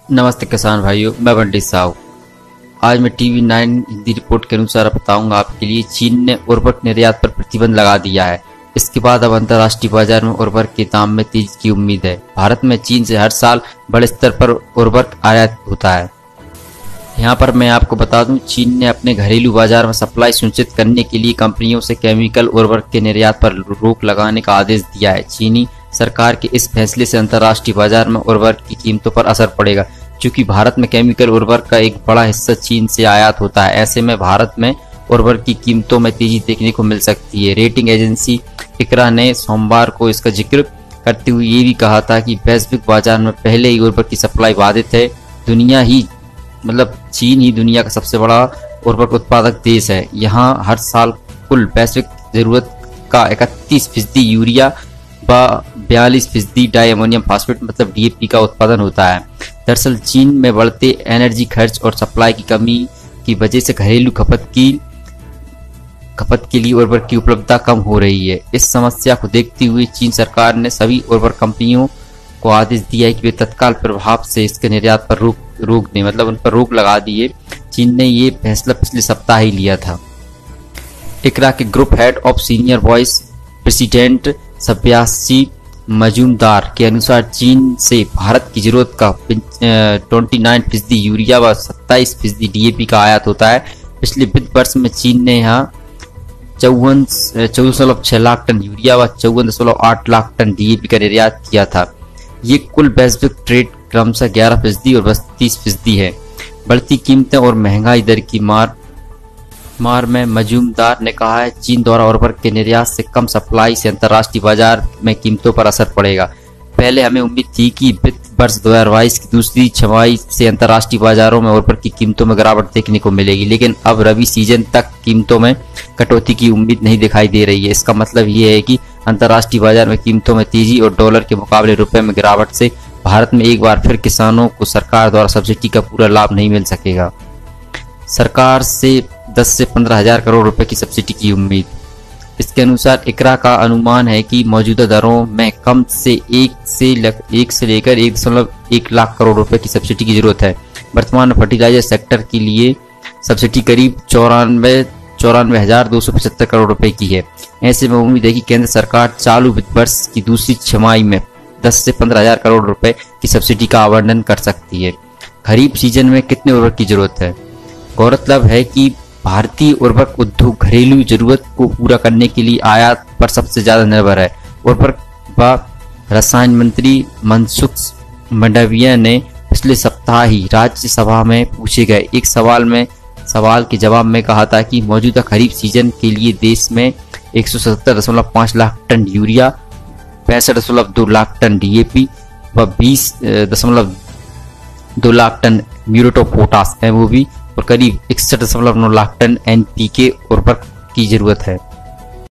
नमस्ते किसान भाइयों, मैं बंटी साहू। आज मैं TV9 हिंदी रिपोर्ट के अनुसार बताऊंगा आपके लिए चीन ने उर्वरक निर्यात पर प्रतिबंध लगा दिया है। इसके बाद अब अंतर्राष्ट्रीय बाजार में उर्वरक के दाम में तेजी की उम्मीद है। भारत में चीन से हर साल बड़े स्तर पर उर्वरक आयात होता है। यहाँ पर मैं आपको बता दूं, चीन ने अपने घरेलू बाजार में सप्लाई सुनिश्चित करने के लिए कंपनियों से केमिकल उर्वरक के निर्यात पर रोक लगाने का आदेश दिया है। चीनी सरकार के इस फैसले से अंतर्राष्ट्रीय बाजार में उर्वरक की कीमतों पर असर पड़ेगा, क्योंकि भारत में केमिकल उर्वरक का एक बड़ा हिस्सा चीन से आयात होता है। ऐसे में भारत में उर्वरक की कीमतों में तेजी देखने को मिल सकती है। रेटिंग एजेंसी इकरा ने सोमवार को इसका जिक्र करते हुए ये भी कहा था कि वैश्विक बाजार में पहले ही उर्वरक की सप्लाई बाधित है। चीन ही दुनिया का सबसे बड़ा उर्वरक उत्पादक देश है। यहाँ हर साल कुल वैश्विक जरूरत का 31% यूरिया व 42% डाई अमोनियम फास्फेट DAP का उत्पादन होता है। दरअसल चीन में बढ़ते एनर्जी खर्च और सप्लाई की कमी की वजह से घरेलू खपत के लिए उर्वरक की उपलब्धता कम हो रही है। इस समस्या को देखते हुए चीन सरकार ने सभी उर्वरक कंपनियों को आदेश दिया है कि वे तत्काल प्रभाव से इसके निर्यात पर रोक दें, उन पर रोक लगा दी है। चीन ने ये फैसला पिछले सप्ताह ही लिया था। इकरा के group head of senior vice president Sabyasachi Majumdar के अनुसार चीन से भारत की जरूरत का 29% यूरिया व 27% DAP का आयात होता है। पिछले वित्त वर्ष में चीन ने यहाँ 14.6 लाख टन यूरिया व 54.8 लाख टन DAP का निर्यात किया था। ये कुल वैश्विक ट्रेड क्रमशः 11% और 32% है। बढ़ती कीमतें और महंगाई दर की मार में मजूमदार ने कहा है, चीन द्वारा उर्वरक के निर्यात से कम सप्लाई से अंतर्राष्ट्रीय बाजार में कीमतों पर असर पड़ेगा। पहले हमें उम्मीद थी कि वित्त वर्ष 2022 की दूसरी छमाही से अंतर्राष्ट्रीय बाजारों में उर्वरक की कीमतों में गिरावट देखने को मिलेगी, लेकिन अब रबी सीजन तक कीमतों में कटौती की उम्मीद नहीं दिखाई दे रही है। इसका मतलब ये है कि अंतर्राष्ट्रीय बाजार में कीमतों में तेजी और डॉलर के मुकाबले रुपए में गिरावट से भारत में एक बार फिर किसानों को सरकार द्वारा सब्सिडी का पूरा लाभ नहीं मिल सकेगा। सरकार से 10 से 15 हजार करोड़ रुपए की सब्सिडी की उम्मीद। इसके अनुसार इकरा का अनुमान है कि मौजूदा दरों में कम से 1 से लेकर 1.1 लाख करोड़ रुपए की सब्सिडी की जरूरत है। वर्तमान में फर्टिलाइजर सेक्टर के लिए सब्सिडी करीब 94,275 करोड़ रुपए की है। ऐसे में उम्मीद है कि केंद्र सरकार चालू वित्त वर्ष की दूसरी छमाही में 10 से 15 हजार करोड़ रुपए की सब्सिडी का आवंटन कर सकती है। खरीफ सीजन में कितने उर्वरक की जरूरत है? गौरतलब है कि भारतीय उर्वरक उद्योग घरेलू जरूरत को पूरा करने के लिए आयात पर सबसे ज्यादा निर्भर है। उर्वरक व रसायन मंत्री मनसुख मंडाविया ने पिछले सप्ताह ही राज्यसभा में पूछे गए एक सवाल के जवाब में कहा था कि मौजूदा खरीफ सीजन के लिए देश में 177.5 lakh ton urea, 65.2 lakh ton DAP व 20.2 lakh ton muriate of potash MOP और करीब 61.9 लाख टन NPK उर्वरक की जरूरत है।